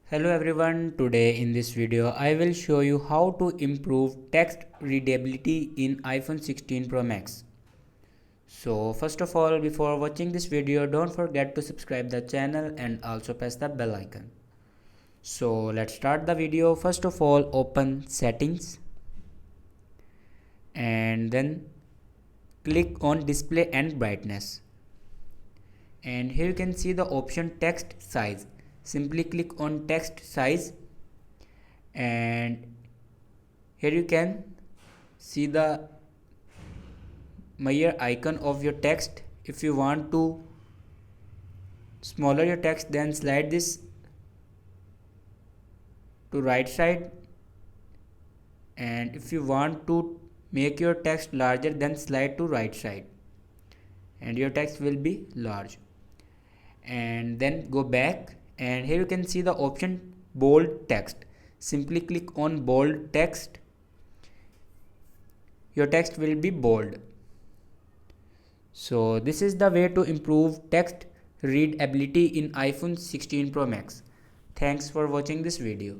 Hello everyone, today in this video I will show you how to improve text readability in iPhone 16 Pro Max. So first of all, before watching this video, don't forget to subscribe the channel and also press the bell icon. So let's start the video. First of all, open settings and then click on display and brightness. And here you can see the option text size. Simply click on text size and here you can see the measure icon of your text. If you want to smaller your text, then slide this to right side, and if you want to make your text larger, then slide to right side and your text will be large. And then go back and here you can see the option bold text. Simply click on bold text. Your text will be bold. So this is the way to improve text readability in iPhone 16 Pro Max. Thanks for watching this video.